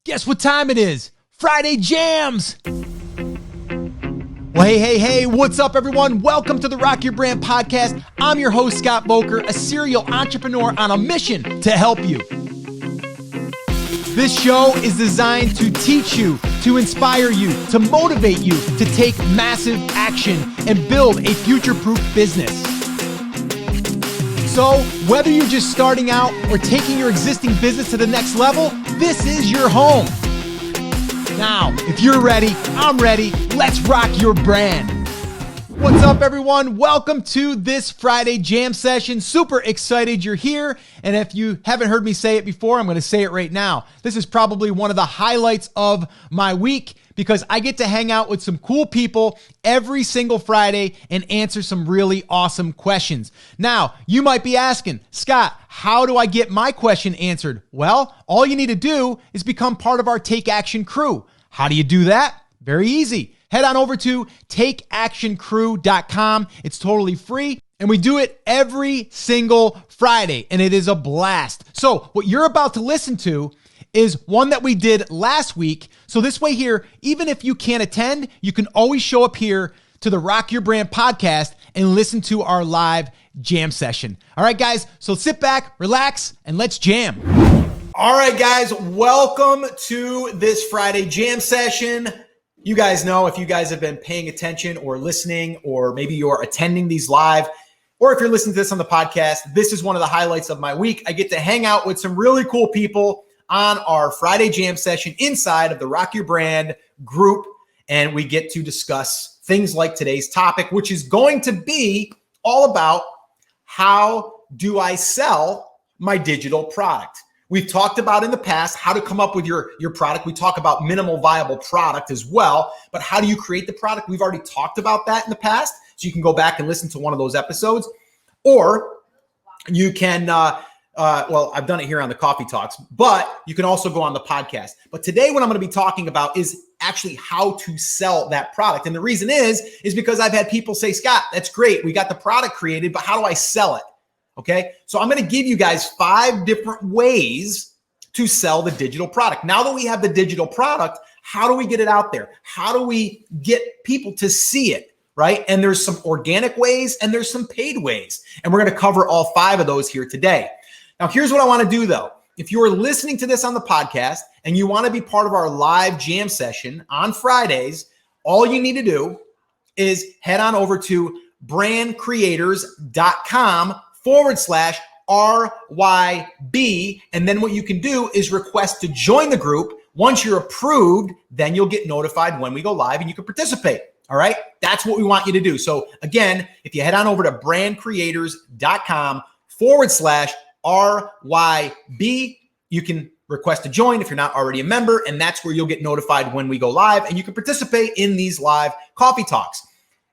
Guess what time it is? Friday Jams! Well, hey, what's up, everyone? Welcome to the Rock Your Brand Podcast. I'm your host, Scott Boker, a serial entrepreneur on a mission to help you. This show is designed to teach you, to inspire you, to motivate you to take massive action and build a future-proof business. So, whether you're just starting out or taking your existing business to the next level, this is your home. Now, if you're ready, I'm ready. Let's rock your brand. What's up, everyone? Welcome to this Friday Jam session. Super excited you're here. And if you haven't heard me say it before, I'm going to say it right now. This is probably one of the highlights of my week because I get to hang out with some cool people every single Friday and answer some really awesome questions. Now, you might be asking, Scott, how do I get my question answered? Well, all you need to do is become part of our Take Action crew. How do you do that? Very easy. Head on over to takeactioncrew.com. It's totally free, and we do it every single Friday, and it is a blast. So what you're about to listen to is one that we did last week. So this way here, even if you can't attend, you can always show up here to the Rock Your Brand podcast and listen to our live jam session. All right, guys, so sit back, relax, and let's jam. All right, guys, welcome to this Friday jam session. You guys know, if you guys have been paying attention or listening, or maybe you're attending these live, or if you're listening to this on the podcast, this is one of the highlights of my week. I get to hang out with some really cool people on our Friday jam session inside of the Rock Your Brand group, and we get to discuss things like today's topic, which is going to be all about how do I sell my digital product. We've talked about in the past how to come up with your product. We talk about minimal viable product as well, but how do you create the product? We've already talked about that in the past, so you can go back and listen to one of those episodes, or you can, well, I've done it here on the Coffee Talks, but you can also go on the podcast. But today what I'm going to be talking about is actually how to sell that product. And the reason is because I've had people say, Scott, that's great. We got the product created, but how do I sell it? Okay, so I'm going to give you guys 5 different ways to sell the digital product. Now that we have the digital product, how do we get it out there? How do we get people to see it, right? And there's some organic ways and there's some paid ways. And we're going to cover all 5 of those here today. Now, here's what I want to do, though. If you are listening to this on the podcast and you want to be part of our live jam session on Fridays, all you need to do is head on over to brandcreators.com/RYB. And then what you can do is request to join the group. Once you're approved, then you'll get notified when we go live and you can participate. All right. That's what we want you to do. So again, if you head on over to brandcreators.com/RYB, you can request to join if you're not already a member. And that's where you'll get notified when we go live and you can participate in these live coffee talks.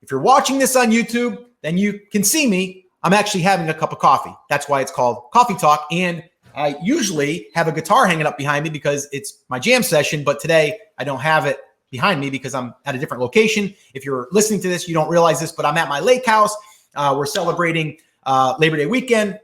If you're watching this on YouTube, then you can see me. I'm actually having a cup of coffee. That's why it's called Coffee Talk. And I usually have a guitar hanging up behind me because it's my jam session. But today I don't have it behind me because I'm at a different location. If you're listening to this, you don't realize this, but I'm at my lake house. We're celebrating Labor Day weekend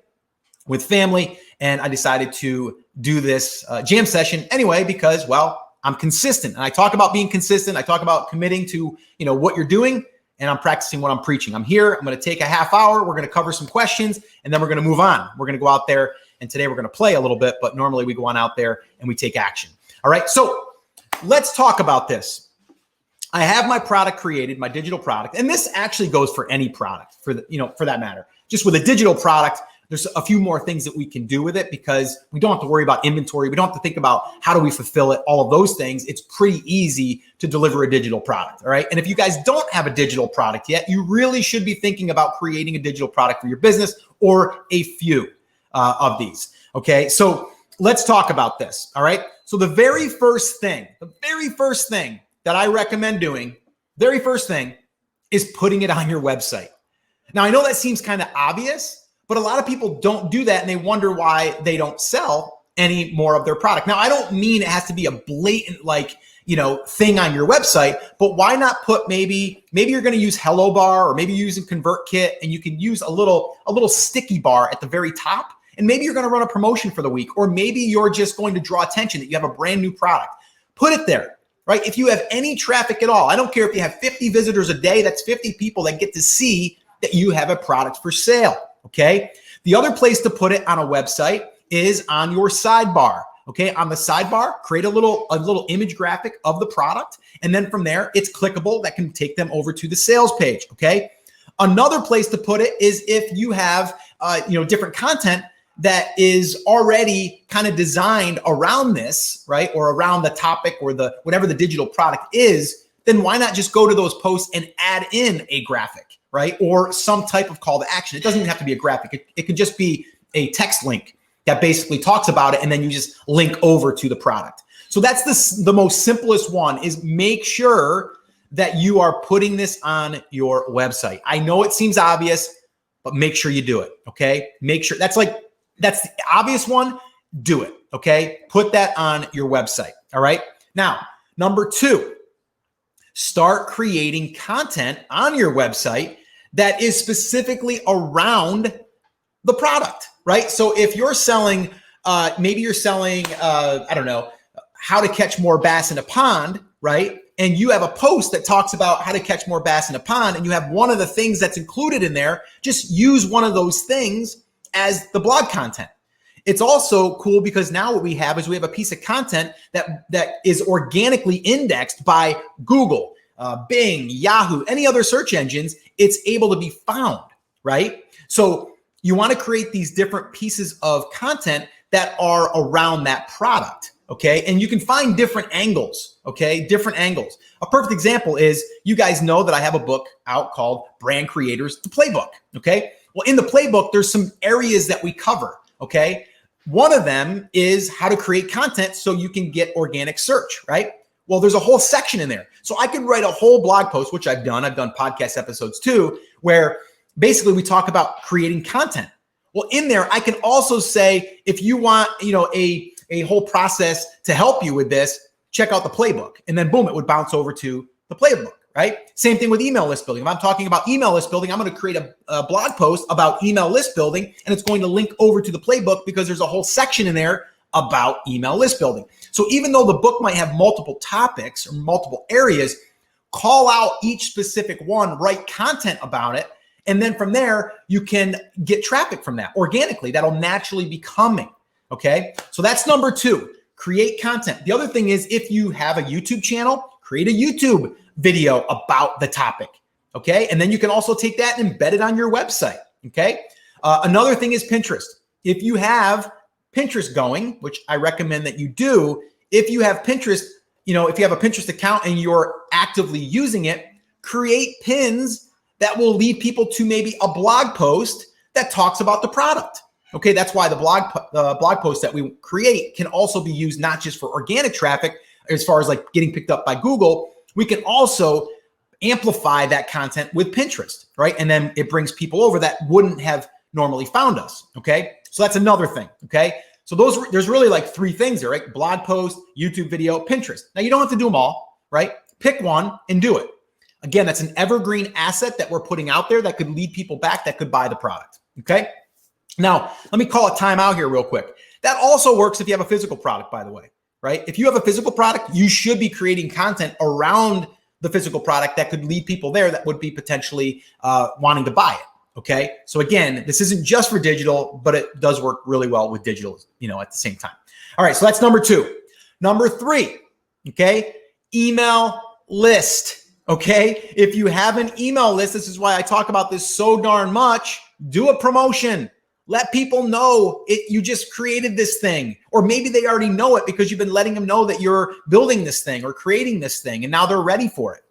with family. And I decided to do this jam session anyway because, well, I'm consistent. And I talk about being consistent. I talk about committing to, what you're doing. And I'm practicing what I'm preaching. I'm here. I'm going to take a half hour. We're going to cover some questions, and then we're going to move on. We're going to go out there, and today we're going to play a little bit, but normally we go on out there and we take action. All right, so let's talk about this. I have my product created, my digital product, and this actually goes for any product, for that matter. Just with a digital product, there's a few more things that we can do with it because we don't have to worry about inventory. We don't have to think about how do we fulfill it, all of those things. It's pretty easy to deliver a digital product, all right? And if you guys don't have a digital product yet, you really should be thinking about creating a digital product for your business or a few of these, okay? So let's talk about this, all right? So the very first thing that I recommend doing, very first thing is putting it on your website. Now, I know that seems kind of obvious, but a lot of people don't do that and they wonder why they don't sell any more of their product. Now, I don't mean it has to be a blatant thing on your website, but why not put maybe you're going to use Hello Bar or maybe you're using Convertkit and you can use a little sticky bar at the very top. And maybe you're going to run a promotion for the week, or maybe you're just going to draw attention that you have a brand new product. put it there, right? If you have any traffic at all, I don't care if you have 50 visitors a day, that's 50 people that get to see that you have a product for sale, okay? The other place to put it on a website is on your sidebar, okay? On the sidebar, create a little image graphic of the product, and then from there, it's clickable. That can take them over to the sales page, okay? Another place to put it is if you have different content that is already kind of designed around this, right? Or around the topic or the whatever the digital product is, then why not just go to those posts and add in a graphic, right? Or some type of call to action. It doesn't even have to be a graphic. It could just be a text link that basically talks about it, and then you just link over to the product. So that's the most simplest one, is make sure that you are putting this on your website. I know it seems obvious, but make sure you do it, okay? Make sure that's the obvious one. Do it, okay? Put that on your website, all right? Now, number 2, start creating content on your website that is specifically around the product, right? So if you're selling, maybe you're selling, I don't know, how to catch more bass in a pond, right? And you have a post that talks about how to catch more bass in a pond, and you have one of the things that's included in there, just use one of those things as the blog content. It's also cool because now what we have is we have a piece of content that is organically indexed by Google, Bing, Yahoo, any other search engines. It's able to be found, right? So you want to create these different pieces of content that are around that product, okay? And you can find different angles, okay? Different angles. A perfect example is, you guys know that I have a book out called Brand Creators, the Playbook, okay? Well, in the playbook, there's some areas that we cover, okay? One of them is how to create content so you can get organic search, right? Well, there's a whole section in there. So I could write a whole blog post, which I've done. I've done podcast episodes too, where basically we talk about creating content. Well, in there, I can also say, if you want, a whole process to help you with this, check out the playbook. And then boom, it would bounce over to the playbook, right? Same thing with email list building. If I'm talking about email list building, I'm going to create a blog post about email list building, and it's going to link over to the playbook because there's a whole section in there about email list building. So even though the book might have multiple topics or multiple areas, call out each specific one, write content about it, and then from there, you can get traffic from that organically. That'll naturally be coming, okay? So that's number 2, create content. The other thing is, if you have a YouTube channel, create a YouTube video about the topic, okay? And then you can also take that and embed it on your website, okay? Another thing is Pinterest. If you have Pinterest going, which I recommend that you do, if you have Pinterest, if you have a Pinterest account and you're actively using it, create pins that will lead people to maybe a blog post that talks about the product. Okay, that's why the blog post that we create can also be used not just for organic traffic, as far as like getting picked up by Google. We can also amplify that content with Pinterest, right? And then it brings people over that wouldn't have normally found us, okay? So that's another thing, okay? So there's really like 3 things there, right? Blog post, YouTube video, Pinterest. Now you don't have to do them all, right? Pick one and do it. Again, that's an evergreen asset that we're putting out there that could lead people back, that could buy the product, okay? Now, let me call a timeout here real quick. That also works if you have a physical product, by the way, right? If you have a physical product, you should be creating content around the physical product that could lead people there that would be potentially wanting to buy it, okay? So again, this isn't just for digital, but it does work really well with digital, at the same time. All right, so that's number 2. Number 3, okay? Email list. Okay, if you have an email list, this is why I talk about this so darn much. Do a promotion. Let people know you just created this thing, or maybe they already know it because you've been letting them know that you're building this thing or creating this thing, and now they're ready for it.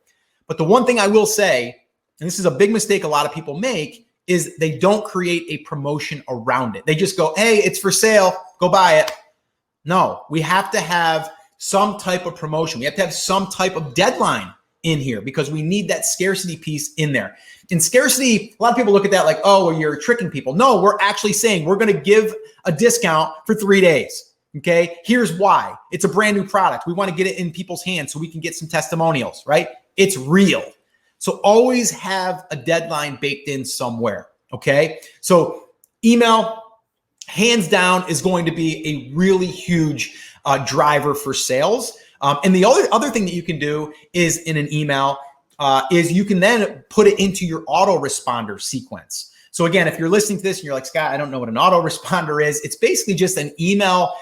But the one thing I will say, and this is a big mistake a lot of people make, is they don't create a promotion around it. They just go, hey, it's for sale, go buy it. No, we have to have some type of promotion. We have to have some type of deadline in here because we need that scarcity piece in there. In scarcity, a lot of people look at that like, oh, well, you're tricking people. No, we're actually saying we're going to give a discount for 3 days. Okay, here's why. It's a brand new product. We want to get it in people's hands so we can get some testimonials, right? It's real. So always have a deadline baked in somewhere. Okay, so email, hands down, is going to be a really huge driver for sales. And the other thing that you can do is in an email is you can then put it into your autoresponder sequence. So again, if you're listening to this and you're like, Scott, I don't know what an autoresponder is. It's basically just an email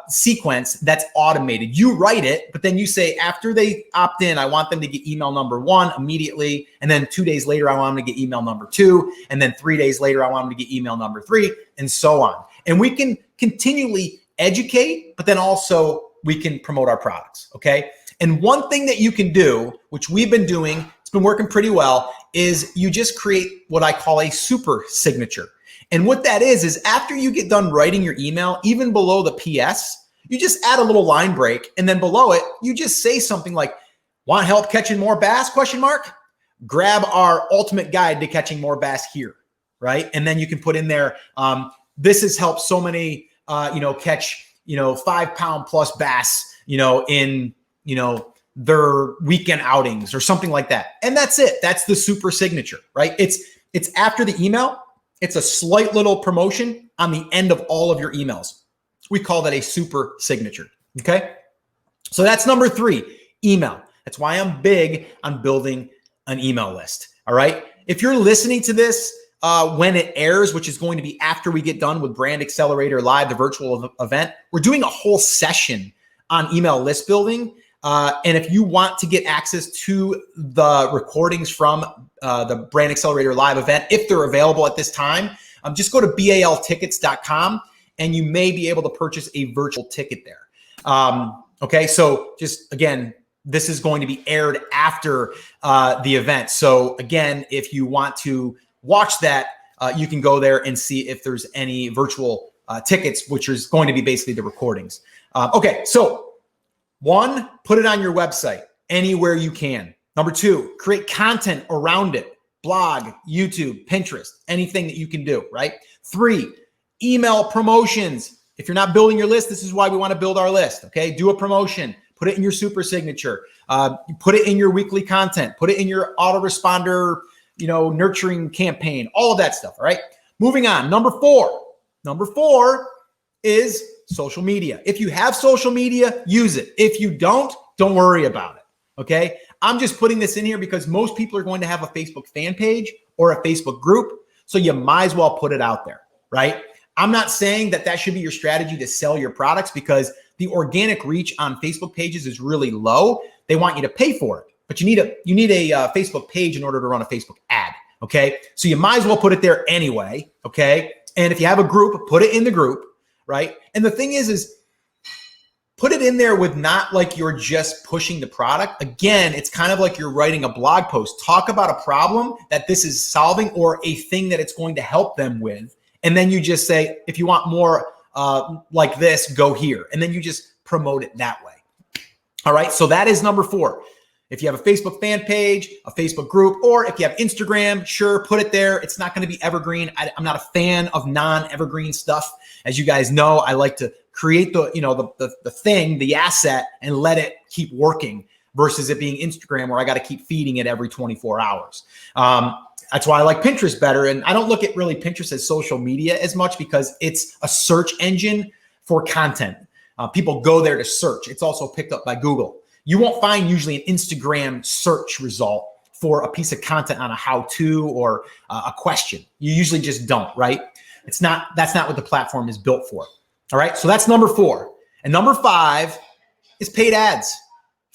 sequence that's automated. You write it, but then you say, after they opt in, I want them to get email number 1 immediately. And then 2 days later, I want them to get email number 2. And then 3 days later, I want them to get email number 3, and so on. And we can continually educate, but then also we can promote our products. Okay. And one thing that you can do, which we've been doing, it's been working pretty well, is you just create what I call a super signature. And what that is after you get done writing your email, even below the PS, you just add a little line break. And then below it, you just say something like, want help catching more bass? ? Grab our ultimate guide to catching more bass here, right? And then you can put in there, this has helped so many, catch, 5 pound plus bass, in, their weekend outings or something like that. And that's it. That's the super signature, right? It's after the email. It's a slight little promotion on the end of all of your emails. We call that a super signature. Okay. So that's number 3, email. That's why I'm big on building an email list. All right. If you're listening to this when it airs, which is going to be after we get done with Brand Accelerator Live, the virtual event, we're doing a whole session on email list building. And if you want to get access to the recordings from the Brand Accelerator Live event, if they're available at this time, just go to baltickets.com and you may be able to purchase a virtual ticket there. Okay, so just again, this is going to be aired after the event. So again, if you want to watch that, you can go there and see if there's any virtual tickets, which is going to be basically the recordings. Okay, so 1, put it on your website anywhere you can. Number 2, create content around it. Blog, YouTube, Pinterest, anything that you can do, right? 3, email promotions. If you're not building your list, this is why we want to build our list, okay? Do a promotion. Put it in your super signature. Put it in your weekly content. Put it in your autoresponder, nurturing campaign, all of that stuff, all right? Moving on. Number 4 is social media. If you have social media, use it. If you don't worry about it. Okay. I'm just putting this in here because most people are going to have a Facebook fan page or a Facebook group. So you might as well put it out there, right? I'm not saying that should be your strategy to sell your products because the organic reach on Facebook pages is really low. They want you to pay for it, but you need a Facebook page in order to run a Facebook ad. Okay. So you might as well put it there anyway. Okay. And if you have a group, put it in the group. Right. And the thing is put it in there with not like you're just pushing the product. Again, it's kind of like you're writing a blog post. Talk about a problem that this is solving or a thing that it's going to help them with. And then you just say, if you want more like this, go here. And then you just promote it that way. All right. So that is number 4. If you have a Facebook fan page, a Facebook group, or if you have Instagram, sure, put it there. It's not going to be evergreen. I'm not a fan of non-evergreen stuff. As you guys know, I like to create the thing, the asset, and let it keep working versus it being Instagram where I got to keep feeding it every 24 hours. That's why I like Pinterest better. And I don't look at really Pinterest as social media as much because it's a search engine for content. People go there to search. It's also picked up by Google. You won't find usually an Instagram search result for a piece of content on a how-to or a question. You usually just don't, right? That's not what the platform is built for. All right. So that's number 4. And number 5 is paid ads,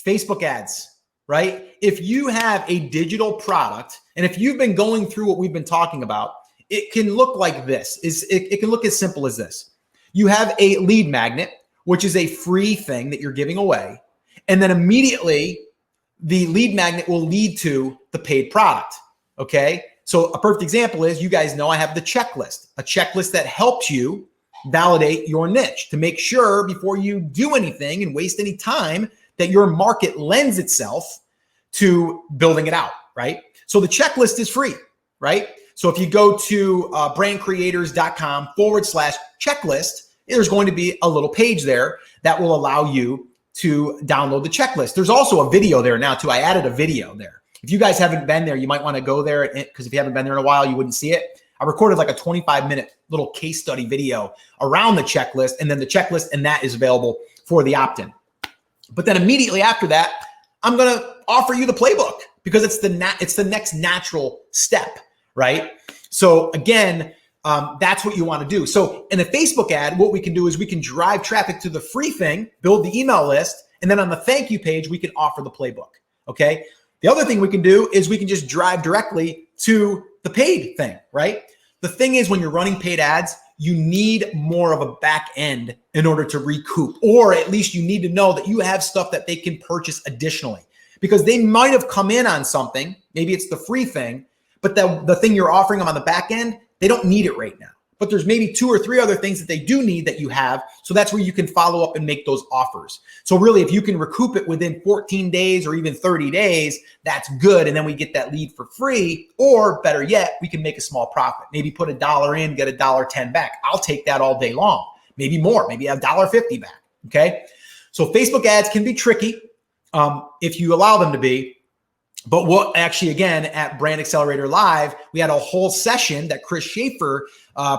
Facebook ads, right? If you have a digital product and if you've been going through what we've been talking about, it can look like this. It can look as simple as this. You have a lead magnet, which is a free thing that you're giving away. And then immediately the lead magnet will lead to the paid product. Okay. So a perfect example is, you guys know I have the checklist, a checklist that helps you validate your niche to make sure before you do anything and waste any time that your market lends itself to building it out. Right. So the checklist is free. Right. So if you go to brandcreators.com/checklist, there's going to be a little page there that will allow you to download the checklist. There's also a video there now too. I added a video there. If you guys haven't been there, you might want to go there because if you haven't been there in a while, you wouldn't see it. I recorded like a 25-minute little case study video around the checklist, and then the checklist, and that is available for the opt-in. But then immediately after that, I'm going to offer you the playbook because it's the next natural step, right? So again, that's what you want to do. So in a Facebook ad, what we can do is we can drive traffic to the free thing, build the email list, and then on the thank you page, we can offer the playbook, okay? The other thing we can do is we can just drive directly to the paid thing, right? The thing is, when you're running paid ads, you need more of a back end in order to recoup, or at least you need to know that you have stuff that they can purchase additionally, because they might have come in on something. Maybe it's the free thing, but the thing you're offering them on the back end, they don't need it right now. But there's maybe 2 or 3 other things that they do need that you have. So that's where you can follow up and make those offers. So really, if you can recoup it within 14 days or even 30 days, that's good. And then we get that lead for free, or better yet, we can make a small profit. Maybe put $1 in, get $1.10 back. I'll take that all day long. Maybe more, maybe $1.50 back. Okay. So Facebook ads can be tricky if you allow them to be. But what actually, again, at Brand Accelerator Live, we had a whole session that Chris Schaefer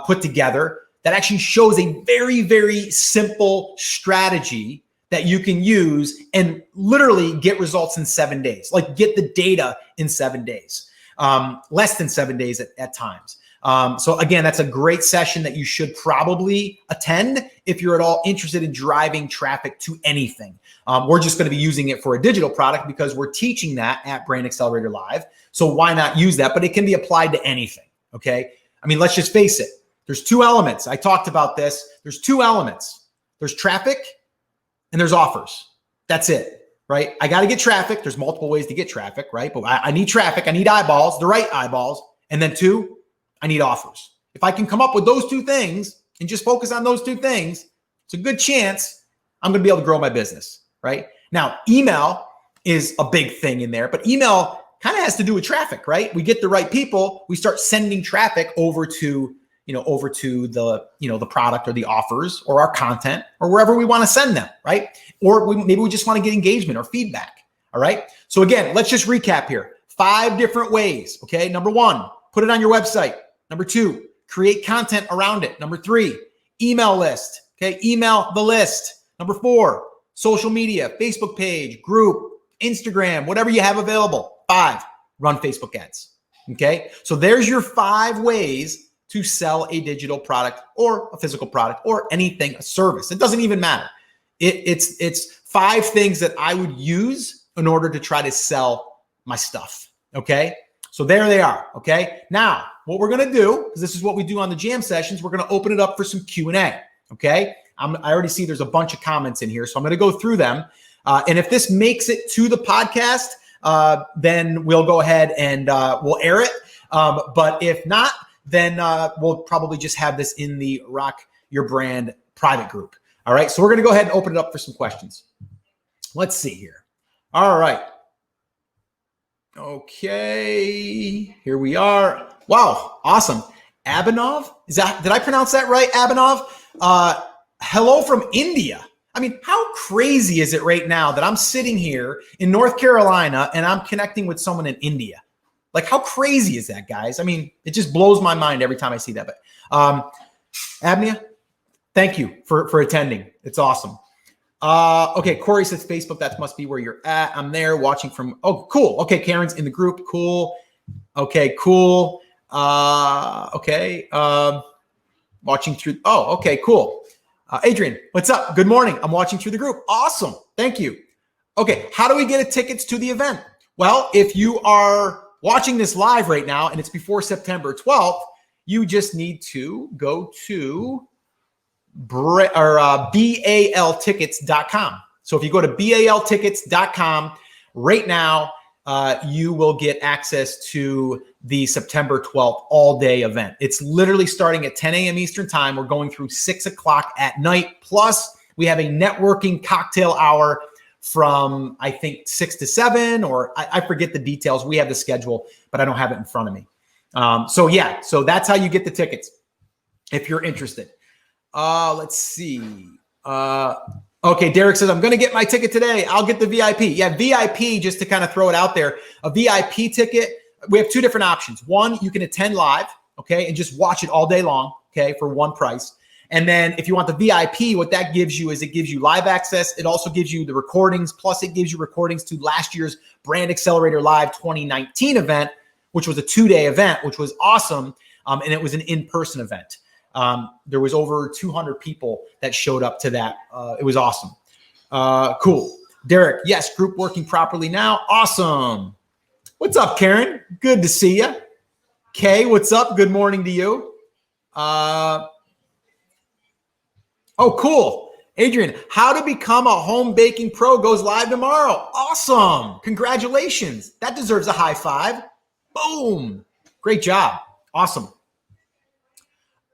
put together that actually shows a very, very simple strategy that you can use and literally get results in 7 days, like get the data in 7 days, less than 7 days at times. So again, that's a great session that you should probably attend if you're at all interested in driving traffic to anything. We're just going to be using it for a digital product because we're teaching that at Brand Accelerator Live. So why not use that? But it can be applied to anything. Okay. I mean, let's just face it. There's 2 elements. I talked about this. There's 2 elements. There's traffic and there's offers. That's it, right? I got to get traffic. There's multiple ways to get traffic, right? But I need traffic. I need eyeballs, the right eyeballs. And then 2, I need offers. If I can come up with those 2 things and just focus on those 2 things, it's a good chance I'm going to be able to grow my business, right? Now, email is a big thing in there, but email kind of has to do with traffic, right? We get the right people, we start sending traffic over to the product or the offers or our content or wherever we want to send them, right? Or maybe we just want to get engagement or feedback, all right? So again, let's just recap here. 5 different ways, okay? Number 1, put it on your website. Number 2, create content around it. Number 3, email list, okay? Email the list. Number 4, social media, Facebook page, group, Instagram, whatever you have available. 5, run Facebook ads, okay? So there's your 5 ways to sell a digital product or a physical product or anything, a service. It doesn't even matter. It's 5 things that I would use in order to try to sell my stuff, okay? So there they are, okay? Now, what we're gonna do, because this is what we do on the jam sessions, we're gonna open it up for some Q&A, okay? I already see there's a bunch of comments in here, so I'm gonna go through them. And if this makes it to the podcast, then we'll go ahead and we'll air it. But if not, then we'll probably just have this in the Rock Your Brand private group. All right, so we're gonna go ahead and open it up for some questions. Let's see here. All right. Okay, here we are. Wow, awesome. Abhinav, did I pronounce that right? Abhinav, hello from India. I mean, how crazy is it right now that I'm sitting here in North Carolina and I'm connecting with someone in India? Like, how crazy is that, guys? I mean, it just blows my mind every time I see that. But Abnia, thank you for attending. It's awesome. Okay, Corey says Facebook, that must be where you're at. I'm there watching from, oh, cool. Okay, Karen's in the group. Cool. Okay, cool. Okay. Watching through, oh, okay, cool. Adrian, what's up? Good morning. I'm watching through the group. Awesome. Thank you. Okay, how do we get tickets to the event? Well, if you are watching this live right now and it's before September 12th, you just need to go to baltickets.com. So if you go to baltickets.com right now, you will get access to the September 12th all-day event. It's literally starting at 10 a.m. Eastern time. We're going through 6 o'clock at night. Plus, we have a networking cocktail hour from, I think, 6 to 7, or I forget the details. We have the schedule, but I don't have it in front of me. So that's how you get the tickets if you're interested. Let's see. Okay, Derek says, I'm going to get my ticket today. I'll get the VIP. Yeah, VIP, just to kind of throw it out there, a VIP ticket, we have 2 different options. One, you can attend live, okay, and just watch it all day long, okay, for one price. And then if you want the VIP, what that gives you is it gives you live access. It also gives you the recordings, plus it gives you recordings to last year's Brand Accelerator Live 2019 event, which was a 2-day event, which was awesome. And it was an in-person event. There was over 200 people that showed up to that. It was awesome. Cool. Derek, yes, group working properly now. Awesome. What's up, Karen? Good to see you. Kay, what's up? Good morning to you. Oh, cool. Adrian, how to become a home baking pro goes live tomorrow. Awesome. Congratulations. That deserves a high five. Boom. Great job. Awesome.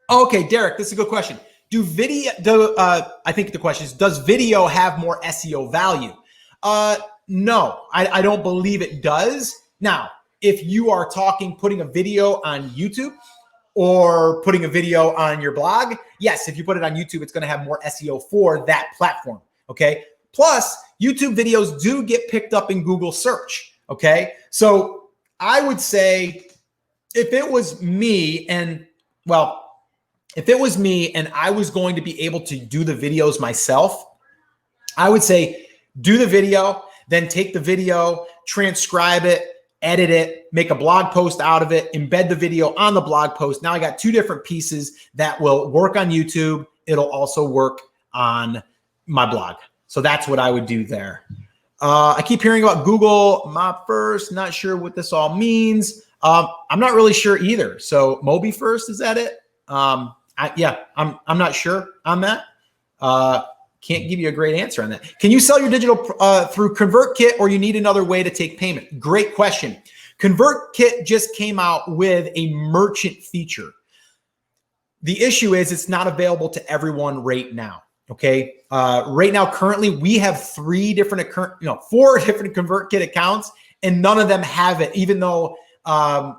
Okay, Derek, this is a good question. I think the question is, does video have more SEO value? No, I don't believe it does. Now, if you are putting a video on YouTube or putting a video on your blog, yes, if you put it on YouTube, it's going to have more SEO for that platform. Okay. Plus, YouTube videos do get picked up in Google search. Okay. So I would say if it was me and I was going to be able to do the videos myself, I would say do the video, then take the video, transcribe it, edit it, make a blog post out of it, embed the video on the blog post. Now I got 2 different pieces that will work on YouTube. It'll also work on my blog. So that's what I would do there. I keep hearing about Google Mop First. Not sure what this all means. I'm not really sure either. So Mobi First, is that it? I'm not sure on that. Can't give you a great answer on that. Can you sell your digital through Convertkit, or you need another way to take payment? Great question. Convertkit just came out with a merchant feature. The issue is it's not available to everyone right now. Okay. Right now, currently, we have 4 different Convertkit accounts, and none of them have it, even though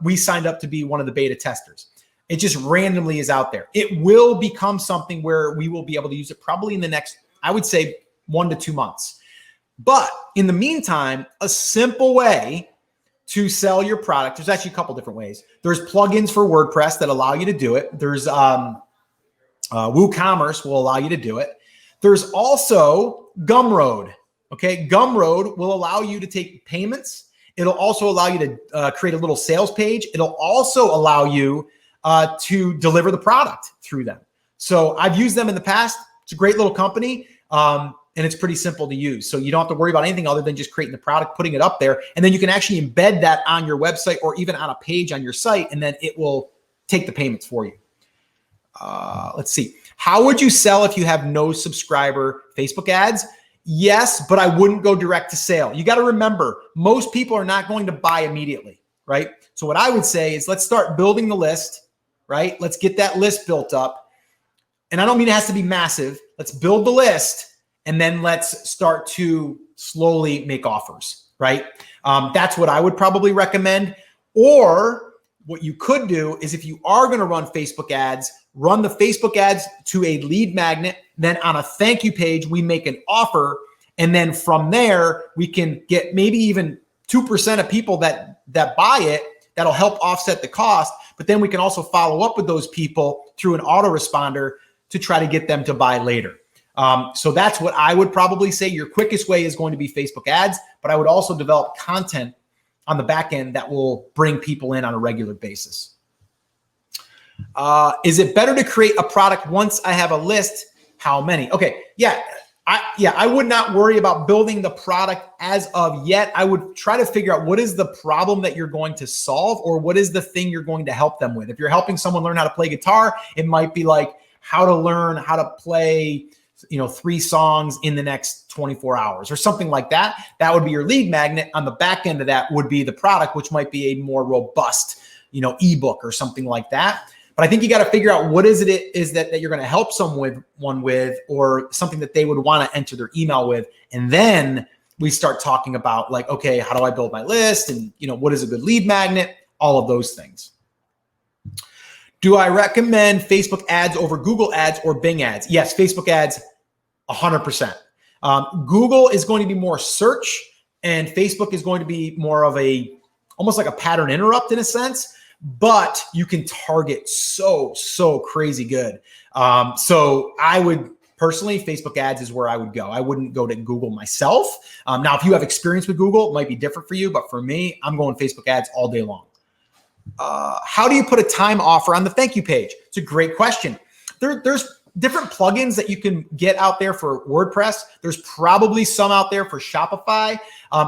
we signed up to be one of the beta testers. It just randomly is out there. It will become something where we will be able to use it probably in the next, I would say, 1 to 2 months. But in the meantime, a simple way to sell your product, there's actually a couple different ways. There's plugins for WordPress that allow you to do it. There's WooCommerce will allow you to do it. There's also Gumroad. Okay, Gumroad will allow you to take payments. It'll also allow you to create a little sales page. It'll also allow you to deliver the product through them. So I've used them in the past. It's a great little company, and it's pretty simple to use. So you don't have to worry about anything other than just creating the product, putting it up there, and then you can actually embed that on your website or even on a page on your site, and then it will take the payments for you. Let's see. How would you sell if you have no subscriber Facebook ads? Yes, but I wouldn't go direct to sale. You got to remember, most people are not going to buy immediately, right? So what I would say is let's start building the list. Right? Let's get that list built up. And I don't mean it has to be massive. Let's build the list, and then let's start to slowly make offers, right? That's what I would probably recommend. Or what you could do is, if you are going to run Facebook ads, run the Facebook ads to a lead magnet. Then on a thank you page, we make an offer. And then from there, we can get maybe even 2% of people that buy it. That'll help offset the cost. But then we can also follow up with those people through an autoresponder to try to get them to buy later. So that's what I would probably say. Your quickest way is going to be Facebook ads, but I would also develop content on the back end that will bring people in on a regular basis. Is it better to create a product once I have a list? How many? Okay, I would not worry about building the product as of yet. I would try to figure out what is the problem that you're going to solve, or what is the thing you're going to help them with. If you're helping someone learn how to play guitar, it might be like how to learn how to play, 3 songs in the next 24 hours or something like that. That would be your lead magnet. On the back end of that would be the product, which might be a more robust, ebook or something like that. But I think you got to figure out what is that you're going to help someone with, or something that they would want to enter their email with. And then we start talking about like, okay, how do I build my list? And what is a good lead magnet? All of those things. Do I recommend Facebook ads over Google ads or Bing ads? Yes, Facebook ads, 100%. Google is going to be more search, and Facebook is going to be more of almost like a pattern interrupt in a sense. But you can target so crazy good. So I would personally, Facebook ads is where I would go. I wouldn't go to Google myself. Now, if you have experience with Google, it might be different for you. But for me, I'm going Facebook ads all day long. How do you put a time offer on the thank you page? It's a great question. There's different plugins that you can get out there for WordPress. There's probably some out there for Shopify.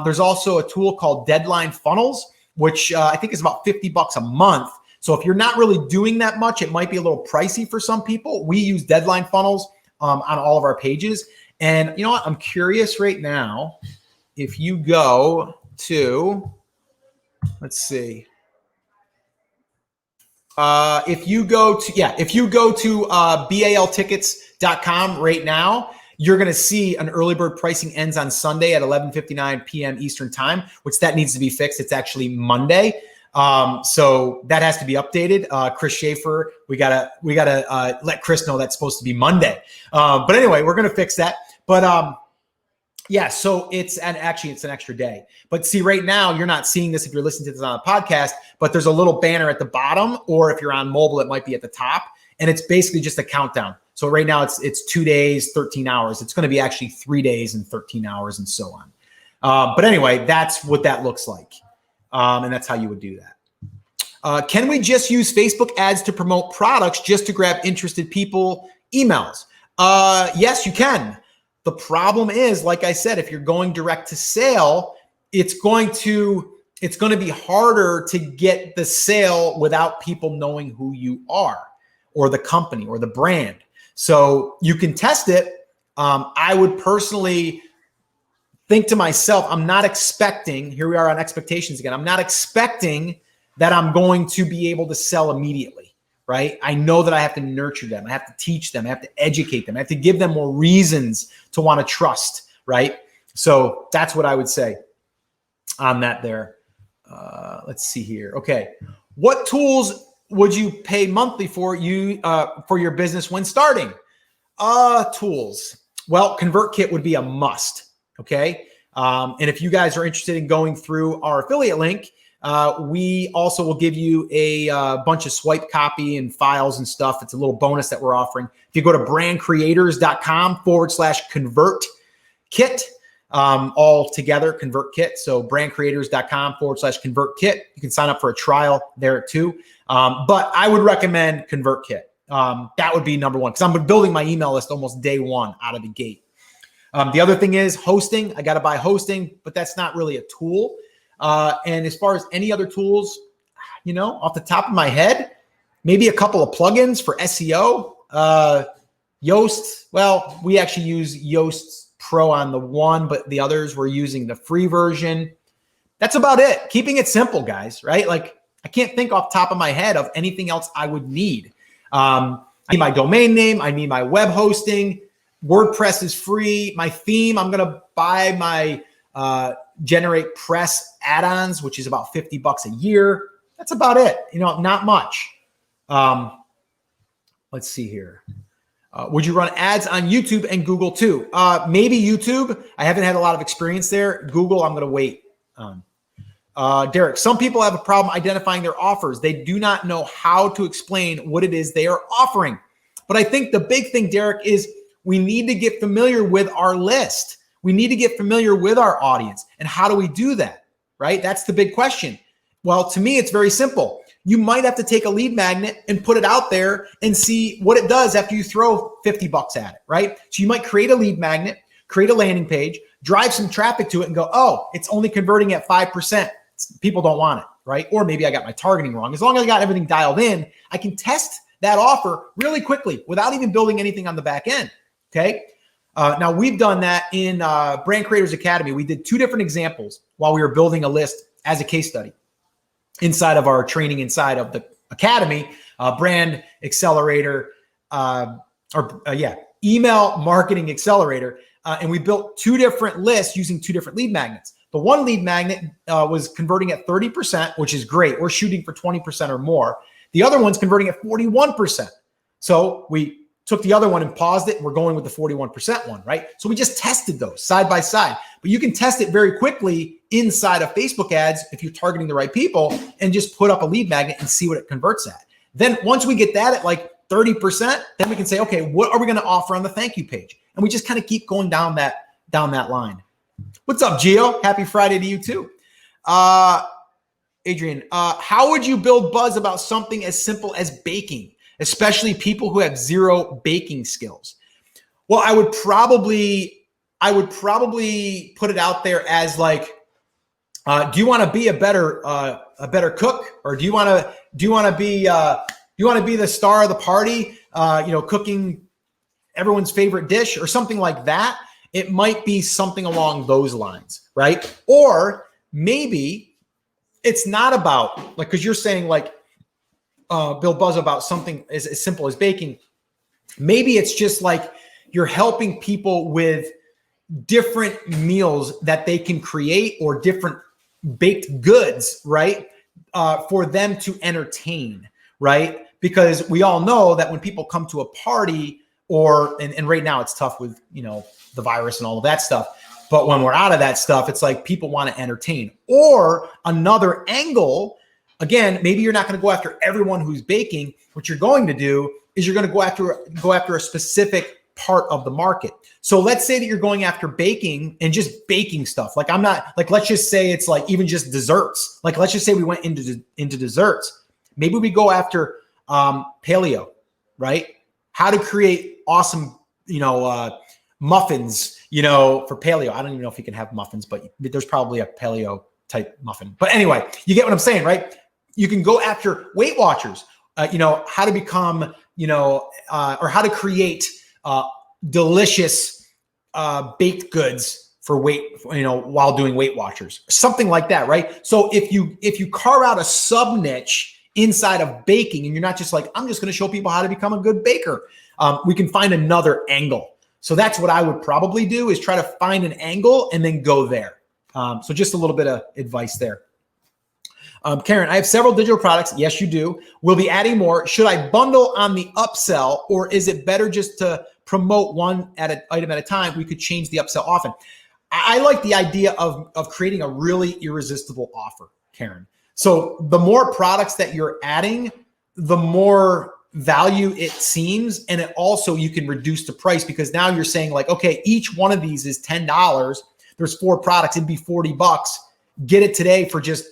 There's also a tool called Deadline Funnels, which I think is about $50 a month. So if you're not really doing that much, it might be a little pricey for some people. We use Deadline Funnels on all of our pages. And you know what? I'm curious right now, if you go to, let's see. If you go to baltickets.com right now, you're going to see an early bird pricing ends on Sunday at 11:59 p.m. Eastern time, which that needs to be fixed. It's actually Monday. So that has to be updated. Chris Schaefer, we gotta let Chris know that's supposed to be Monday. But anyway, we're going to fix that. But, yeah, so it's an extra day. But see, right now, you're not seeing this if you're listening to this on a podcast, but there's a little banner at the bottom, or if you're on mobile, it might be at the top. And it's basically just a countdown. So right now it's 2 days, 13 hours. It's going to be actually 3 days and 13 hours and so on. But anyway, that's what that looks like. And that's how you would do that. Can we just use Facebook ads to promote products just to grab interested people emails? Yes, you can. The problem is, like I said, if you're going direct to sale, it's going to be harder to get the sale without people knowing who you are or the company or the brand. So you can test it. I would personally think to myself, I'm not expecting, here we are on expectations again. I'm not expecting that I'm going to be able to sell immediately, right? I know that I have to nurture them. I have to teach them. I have to educate them. I have to give them more reasons to want to trust, right? So that's what I would say on that there. Let's see here. Okay. What tools would you pay monthly for your business when starting? Tools. Well, ConvertKit would be a must. Okay. And if you guys are interested in going through our affiliate link, we also will give you a bunch of swipe copy and files and stuff. It's a little bonus that we're offering. If you go to brandcreators.com/ConvertKit, all together, ConvertKit. So brandcreators.com/ConvertKit. You can sign up for a trial there too. But I would recommend ConvertKit. That would be number one, because I'm building my email list almost day one out of the gate. The other thing is hosting. I got to buy hosting, but that's not really a tool. And as far as any other tools, off the top of my head, maybe a couple of plugins for SEO. Yoast. Well, we actually use Yoast Pro on the one, but the others we're using the free version. That's about it. Keeping it simple, guys, right? Like I can't think off the top of my head of anything else I would need. I need my domain name. I need my web hosting. WordPress is free. My theme, I'm going to buy my Generate Press add-ons, which is about $50 a year. That's about it. Not much. Let's see here. Would you run ads on YouTube and Google too? Maybe YouTube. I haven't had a lot of experience there. Google, I'm going to wait on. Derek, some people have a problem identifying their offers. They do not know how to explain what it is they are offering. But I think the big thing, Derek, is we need to get familiar with our list. We need to get familiar with our audience. And how do we do that, right? That's the big question. Well, to me, it's very simple. You might have to take a lead magnet and put it out there and see what it does after you throw $50 at it, right? So you might create a lead magnet, create a landing page, drive some traffic to it and go, oh, it's only converting at 5%. People don't want it, right? Or maybe I got my targeting wrong. As long as I got everything dialed in, I can test that offer really quickly without even building anything on the back end, okay? Now, we've done that in Brand Creators Academy. We did 2 different examples while we were building a list as a case study inside of our training inside of the Academy, Brand Accelerator, Email Marketing Accelerator. And we built 2 different lists using 2 different lead magnets. The one lead magnet was converting at 30%, which is great. We're shooting for 20% or more. The other one's converting at 41%. So we took the other one and paused it. And we're going with the 41% one, right? So we just tested those side by side. But you can test it very quickly inside of Facebook ads if you're targeting the right people and just put up a lead magnet and see what it converts at. Then once we get that at like 30%, then we can say, okay, what are we going to offer on the thank you page? And we just kind of keep going down that line. What's up, Gio? Happy Friday to you too. Adrian, how would you build buzz about something as simple as baking, especially people who have zero baking skills? Well, I would probably put it out there as like, do you want to be a better cook, or do you want to be the star of the party? Cooking everyone's favorite dish or something like that. It might be something along those lines, right? Or maybe it's not about like, because you're saying like build buzz about something as simple as baking. Maybe it's just like you're helping people with different meals that they can create or different baked goods, right? For them to entertain, right? Because we all know that when people come to a party and right now it's tough with, the virus and all of that stuff. But when we're out of that stuff, it's like people want to entertain. Or another angle, again, maybe you're not going to go after everyone who's baking. What you're going to do is you're going to go after a specific part of the market. So let's say that you're going after baking and just baking stuff. Like let's just say it's like even just desserts. Like let's just say we went into desserts. Maybe we go after paleo, right? How to create awesome, muffins, for paleo. I don't even know if you can have muffins, but there's probably a paleo type muffin. But anyway, you get what I'm saying, right? You can go after Weight Watchers, how to become, or how to create delicious baked goods for while doing Weight Watchers, something like that, right? So if you carve out a sub niche inside of baking, and you're not just like, I'm just going to show people how to become a good baker, we can find another angle. So that's what I would probably do, is try to find an angle and then go there. So just a little bit of advice there. Karen, I have several digital products. Yes, you do. We'll be adding more. Should I bundle on the upsell, or is it better just to promote one item at a time? We could change the upsell often. I like the idea of creating a really irresistible offer, Karen. So the more products that you're adding, the more value it seems. And it also, you can reduce the price, because now you're saying like, okay, each one of these is $10. There's 4 products. It'd be $40. Get it today for just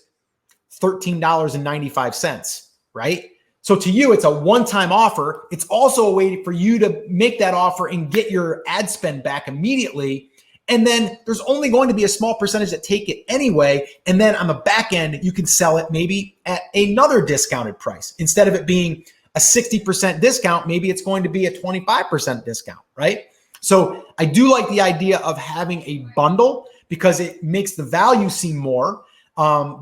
$13.95, right? So to you, it's a one-time offer. It's also a way for you to make that offer and get your ad spend back immediately. And then there's only going to be a small percentage that take it anyway. And then on the back end, you can sell it maybe at another discounted price. Instead of it being a 60% discount, maybe it's going to be a 25% discount, right? So I do like the idea of having a bundle, because it makes the value seem more,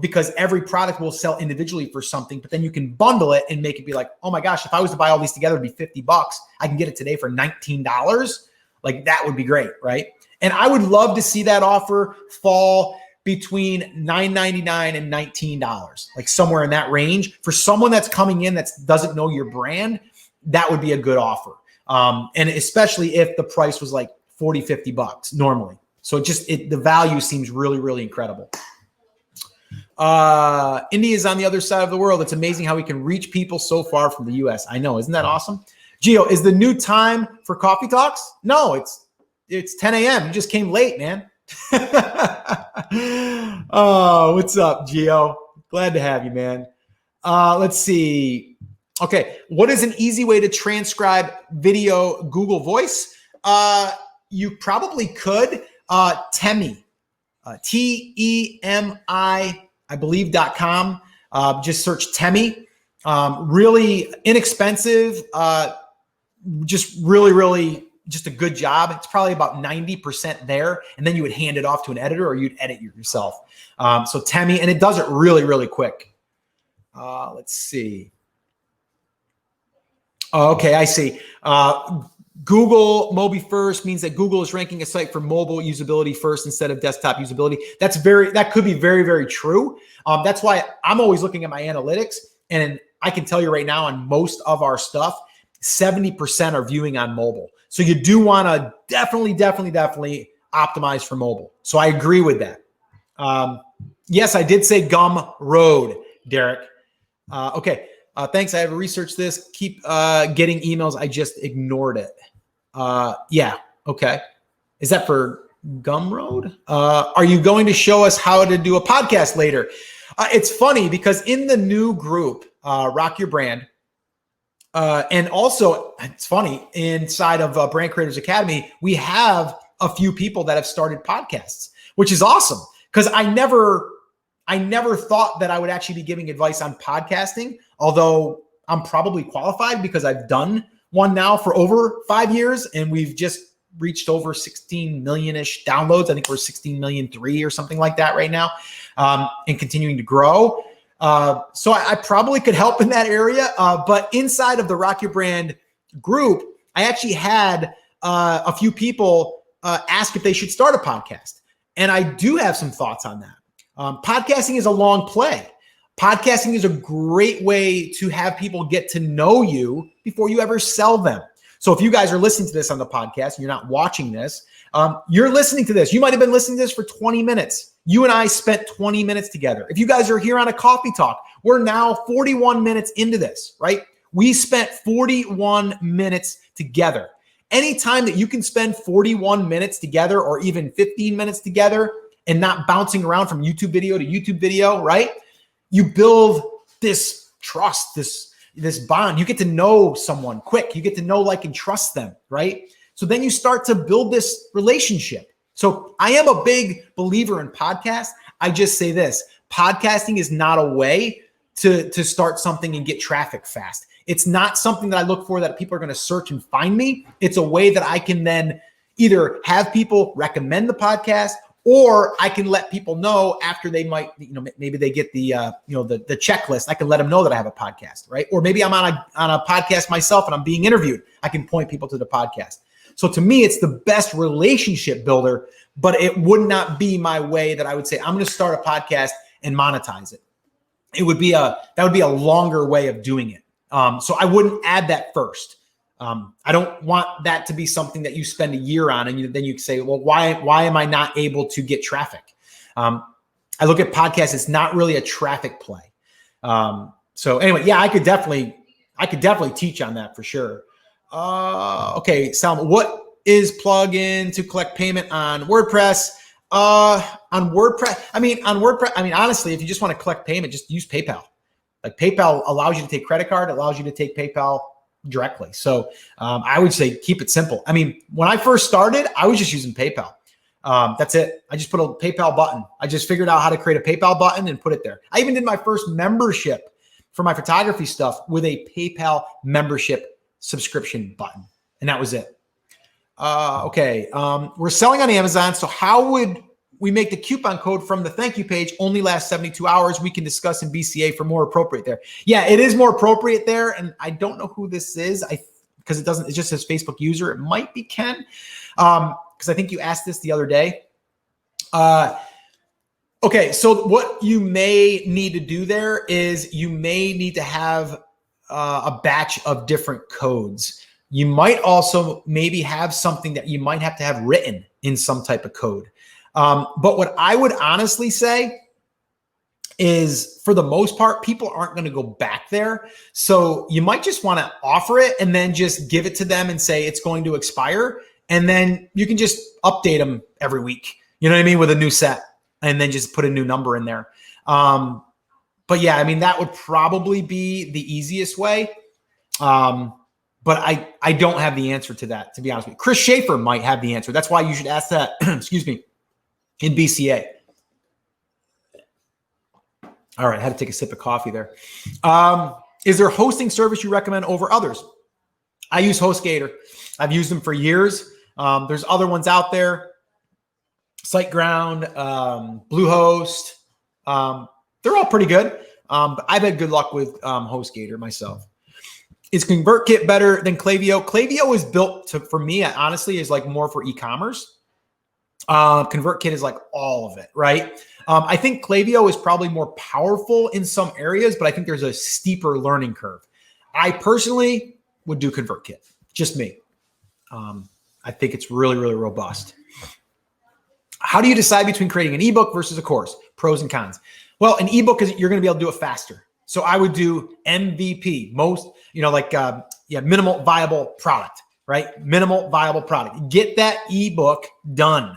because every product will sell individually for something, but then you can bundle it and make it be like, oh my gosh, if I was to buy all these together, it'd be $50. I can get it today for $19. Like that would be great, right? And I would love to see that offer fall between $9.99 and $19, like somewhere in that range. For someone that's coming in that doesn't know your brand, that would be a good offer. And especially if the price was like $40, $50 normally. So the value seems really, really incredible. India is on the other side of the world. It's amazing how we can reach people so far from the US. I know. Isn't that awesome? Gio, is the new time for coffee talks? No, it's 10 a.m. You just came late, man. Oh, what's up, Gio? Glad to have you, man. Let's see. Okay. What is an easy way to transcribe video Google Voice? You probably could. Temi, Temi, I believe .com. Just search Temi. Really inexpensive. Just really just a good job. It's probably about 90% there. And then you would hand it off to an editor, or you'd edit it yourself. So Temi, and it does it really, really quick. Let's see. Okay, I see. Google Mobi first means that Google is ranking a site for mobile usability first instead of desktop usability. That could be very, very true. That's why I'm always looking at my analytics, and I can tell you right now on most of our stuff, 70% are viewing on mobile. So you do want to definitely optimize for mobile. So I agree with that. Yes, I did say Gum Road, Derek. Okay. Thanks. I have researched this. Keep getting emails. I just ignored it. Yeah. Okay. Is that for Gumroad? Are you going to show us how to do a podcast later? It's funny because in the new group, Rock Your Brand, and also it's funny, inside of Brand Creators Academy, we have a few people that have started podcasts, which is awesome because I never thought that I would actually be giving advice on podcasting, although I'm probably qualified because I've done one now for over 5 years and we've just reached over 16 million-ish downloads. I think we're 16 million 3 or something like that right now, and continuing to grow. So I probably could help in that area. But inside of the Rock Your Brand group, I actually had a few people ask if they should start a podcast. And I do have some thoughts on that. Podcasting is a long play. Podcasting is a great way to have people get to know you before you ever sell them. So if you guys are listening to this on the podcast and you're not watching this, you're listening to this. You might have been listening to this for 20 minutes. You and I spent 20 minutes together. If you guys are here on a coffee talk, we're now 41 minutes into this, right? We spent 41 minutes together. Anytime that you can spend 41 minutes together or even 15 minutes together and not bouncing around from YouTube video to YouTube video, right? You build this trust, this bond. You get to know someone quick. You get to know, like, and trust them, right? So then you start to build this relationship. So I am a big believer in podcasts. I just say this: podcasting is not a way to start something and get traffic fast. It's not something that I look for that people are going to search and find me. It's a way that I can then either have people recommend the podcast, or I can let people know after they might, maybe they get the checklist. I can let them know that I have a podcast, right? Or maybe I'm on a podcast myself and I'm being interviewed. I can point people to the podcast. So to me, it's the best relationship builder, but it would not be my way that I would say, I'm going to start a podcast and monetize it. That would be a longer way of doing it. So I wouldn't add that first. I don't want that to be something that you spend a year on and then you say, well, why am I not able to get traffic? I look at podcasts, it's not really a traffic play. So anyway, yeah, I could definitely teach on that for sure. Okay, Salma, what is plugin to collect payment on WordPress? On WordPress, honestly, if you just want to collect payment, just use PayPal. Like, PayPal allows you to take credit card, allows you to take PayPal directly. So I would say keep it simple. I mean, when I first started, I was just using PayPal. That's it. I just put a PayPal button. I just figured out how to create a PayPal button and put it there. I even did my first membership for my photography stuff with a PayPal membership subscription button. And that was it. Okay. We're selling on Amazon. So how would we make the coupon code from the thank you page only last 72 hours? We can discuss in BCA for more appropriate there. Yeah, it is more appropriate there. And I don't know who this is. Because it just says Facebook user. It might be Ken. Because I think you asked this the other day. Okay, so what you may need to do there is you may need to have a batch of different codes. You might also maybe have something that you might have to have written in some type of code. But what I would honestly say is, for the most part, people aren't going to go back there. So you might just want to offer it and then just give it to them and say it's going to expire. And then you can just update them every week, you know what I mean, with a new set, and then just put a new number in there. But yeah, I mean, that would probably be the easiest way. But I don't have the answer to that, to be honest with you. Chris Schaefer might have the answer. That's why you should ask that, excuse me, in BCA. All right, I had to take a sip of coffee there. Is there a hosting service you recommend over others? I use HostGator. I've used them for years. There's other ones out there. SiteGround, Bluehost. They're all pretty good. But I've had good luck with HostGator myself. Is ConvertKit better than Clavio? Clavio is built for me, honestly, is like more for e-commerce. ConvertKit is like all of it, right? I think Clavio is probably more powerful in some areas, but I think there's a steeper learning curve. I personally would do ConvertKit, just me. I think it's really, really robust. How do you decide between creating an ebook versus a course? Pros and cons. Well, an ebook is you're going to be able to do it faster. So I would do MVP, minimal viable product, right? Minimal viable product. Get that ebook done.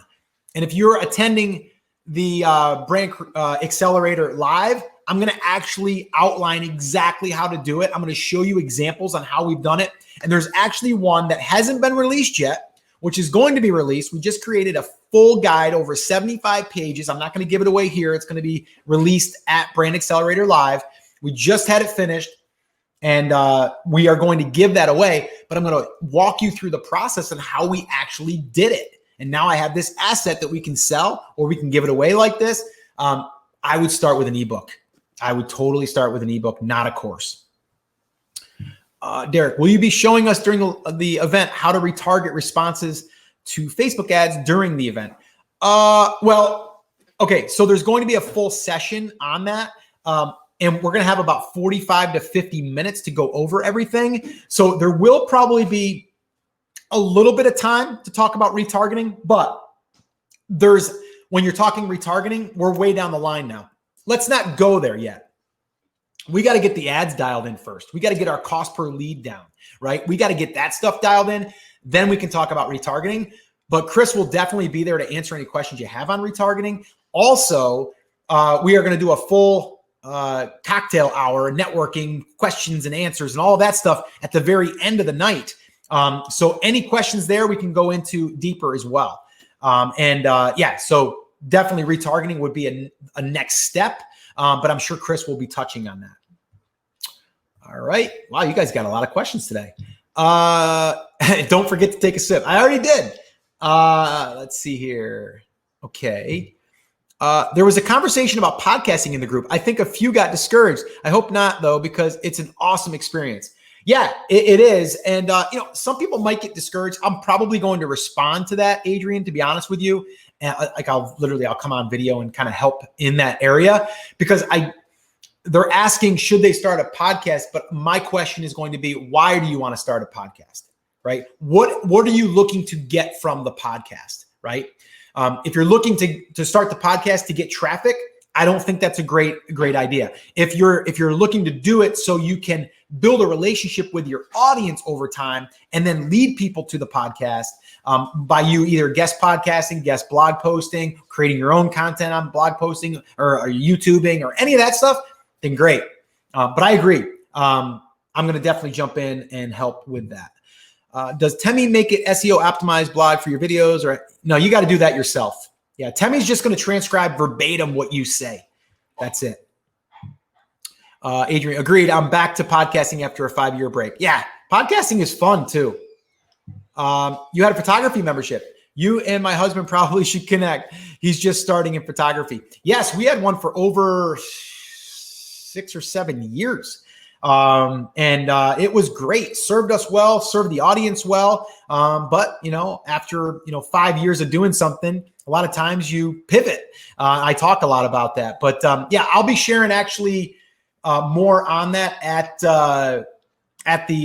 And if you're attending the Brand Accelerator Live, I'm going to actually outline exactly how to do it. I'm going to show you examples on how we've done it. And there's actually one that hasn't been released yet, which is going to be released. We just created a full guide over 75 pages. I'm not going to give it away here. It's going to be released at Brand Accelerator Live. We just had it finished, and we are going to give that away. But I'm going to walk you through the process and how we actually did it. And now I have this asset that we can sell, or we can give it away like this. I would start with an ebook. I would totally start with an ebook, not a course. Derek, will you be showing us during the event how to retarget responses to Facebook ads during the event? Okay. So there's going to be a full session on that. And we're going to have about 45 to 50 minutes to go over everything. So there will probably be a little bit of time to talk about retargeting, but when you're talking retargeting, we're way down the line now. Let's not go there yet. We got to get the ads dialed in first. We got to get our cost per lead down, right? We got to get that stuff dialed in. Then we can talk about retargeting. But Chris will definitely be there to answer any questions you have on retargeting. Also, we are going to do a full cocktail hour, networking, questions and answers, and all of that stuff at the very end of the night. So any questions there, we can go into deeper as well. So definitely retargeting would be a next step, but I'm sure Chris will be touching on that. All right. Wow, you guys got a lot of questions today. Don't forget to take a sip. I already did. Let's see here. Okay. There was a conversation about podcasting in the group. I think a few got discouraged. I hope not, though, because it's an awesome experience. Yeah, it is. And, some people might get discouraged. I'm probably going to respond to that, Adrian, to be honest with you. And I'll come on video and kind of help in that area, because they're asking, should they start a podcast? But my question is going to be, why do you want to start a podcast, right? What are you looking to get from the podcast, right? If you're looking to start the podcast to get traffic, I don't think that's a great idea. If you're looking to do it so you can build a relationship with your audience over time and then lead people to the podcast by you either guest podcasting, guest blog posting, creating your own content on blog posting or YouTubing or any of that stuff, then great. But I agree. I'm going to definitely jump in and help with that. Does Temi make it SEO optimized blog for your videos? Or no, you got to do that yourself. Yeah, Temi's just going to transcribe verbatim what you say. That's it. Adrian, agreed. I'm back to podcasting after a 5-year break. Yeah, podcasting is fun too. You had a photography membership. You and my husband probably should connect. He's just starting in photography. Yes, we had one for over 6 or 7 years. It was great. Served us well, served the audience well. But after 5 years of doing something, a lot of times you pivot. I talk a lot about that, but I'll be sharing actually more on that at the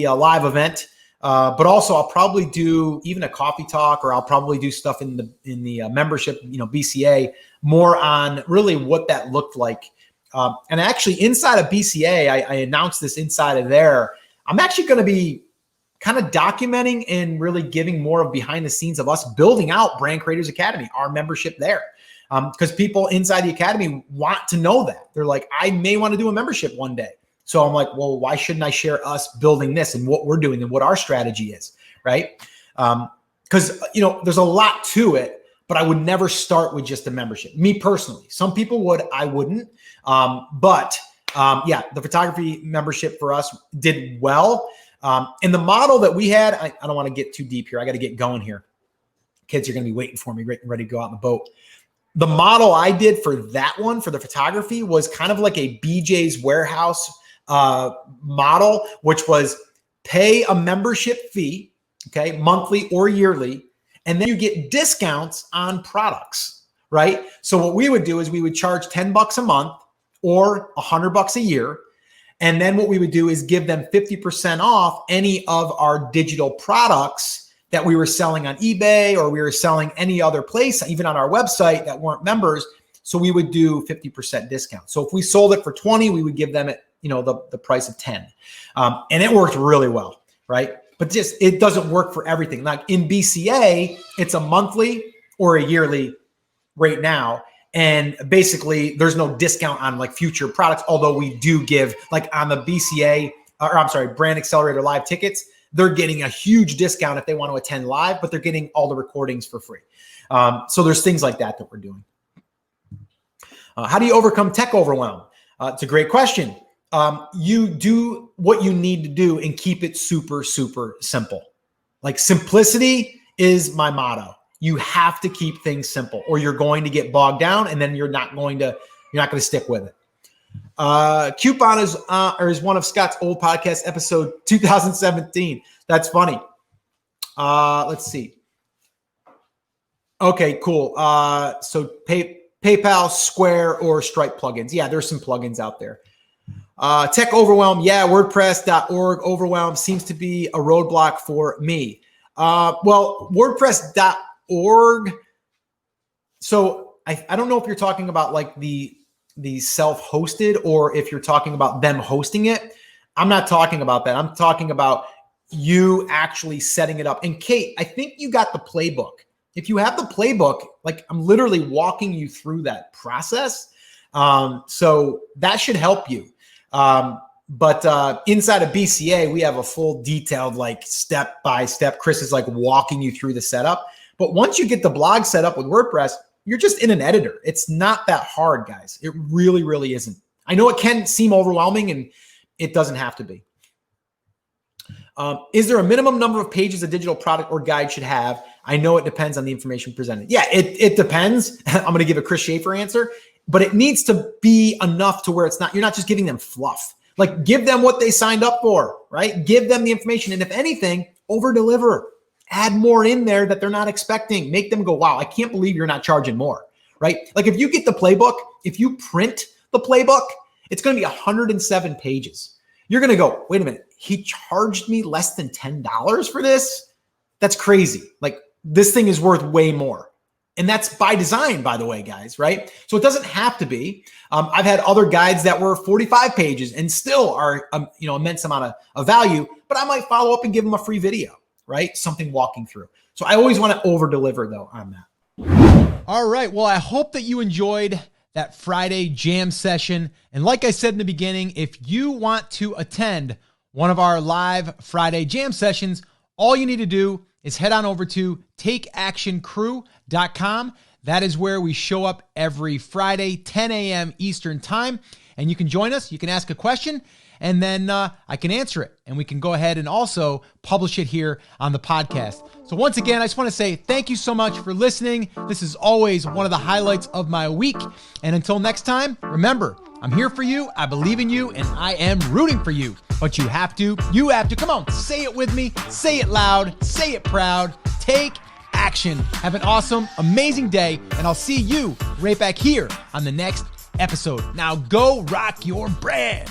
live event. But also I'll probably do even a coffee talk, or I'll probably do stuff in the membership, BCA, more on really what that looked like. And actually inside of BCA, I announced this inside of there. I'm actually going to be kind of documenting and really giving more of behind the scenes of us building out Brand Creators Academy, our membership there. Because people inside the academy want to know that. They're like, I may want to do a membership one day. So I'm like, well, why shouldn't I share us building this and what we're doing and what our strategy is, right? Because, there's a lot to it, but I would never start with just a membership. Me personally, some people would, I wouldn't. The photography membership for us did well. And the model that we had, I don't want to get too deep here. I got to get going here. Kids are going to be waiting for me, ready to go out in the boat. The model I did for that one, for the photography, was kind of like a BJ's Warehouse model, which was pay a membership fee, okay, monthly or yearly, and then you get discounts on products, right? So what we would do is we would charge $10 a month or $100 a year. And then what we would do is give them 50% off any of our digital products that we were selling on eBay or we were selling any other place, even on our website that weren't members. So we would do 50% discount. So if we sold it for 20, we would give them it the price of 10. And it worked really well, right? But just, it doesn't work for everything. Like in BCA, it's a monthly or a yearly rate now. And basically there's no discount on like future products. Although we do give, like on the BCA, Brand Accelerator Live tickets, they're getting a huge discount if they want to attend live, but they're getting all the recordings for free. So there's things like that we're doing. How do you overcome tech overwhelm? It's a great question. You do what you need to do and keep it super, super simple. Like simplicity is my motto. You have to keep things simple or you're going to get bogged down and then you're not going to stick with it. Coupon is one of Scott's old podcast, episode 2017. That's funny. Let's see. Okay, cool. So PayPal, Square, or Stripe plugins. Yeah, there's some plugins out there. Tech overwhelm. Yeah, WordPress.org. Overwhelm seems to be a roadblock for me. Well, WordPress.org. So I don't know if you're talking about like the self-hosted or if you're talking about them hosting it. I'm not talking about that. I'm talking about you actually setting it up. And Kate, I think you got the playbook. If you have the playbook, like I'm literally walking you through that process. So that should help you. But inside of BCA, we have a full detailed, like step-by-step. Chris is like walking you through the setup. But once you get the blog set up with WordPress, you're just in an editor. It's not that hard, guys. It really, really isn't. I know it can seem overwhelming and it doesn't have to be. Is there a minimum number of pages a digital product or guide should have? I know it depends on the information presented. Yeah, it depends. I'm going to give a Chris Schaefer answer, but it needs to be enough to where you're not just giving them fluff. Like give them what they signed up for, right? Give them the information. And if anything, over deliver. Add more in there that they're not expecting. Make them go, wow, I can't believe you're not charging more, right? Like if you get the playbook, if you print the playbook, it's going to be 107 pages. You're going to go, wait a minute, he charged me less than $10 for this? That's crazy. Like this thing is worth way more. And that's by design, by the way, guys, right? So it doesn't have to be. I've had other guides that were 45 pages and still are, immense amount of value, but I might follow up and give them a free video, right? Something walking through. So I always want to over deliver though on that. All right. Well, I hope that you enjoyed that Friday jam session. And like I said in the beginning, if you want to attend one of our live Friday jam sessions, all you need to do is head on over to takeactioncrew.com. That is where we show up every Friday, 10 a.m. Eastern time. And you can join us. You can ask a question and then I can answer it. And we can go ahead and also publish it here on the podcast. So once again, I just want to say thank you so much for listening. This is always one of the highlights of my week. And until next time, remember, I'm here for you. I believe in you and I am rooting for you. But you have to, come on, say it with me, say it loud, say it proud, take action. Have an awesome, amazing day. And I'll see you right back here on the next episode. Now go rock your brand.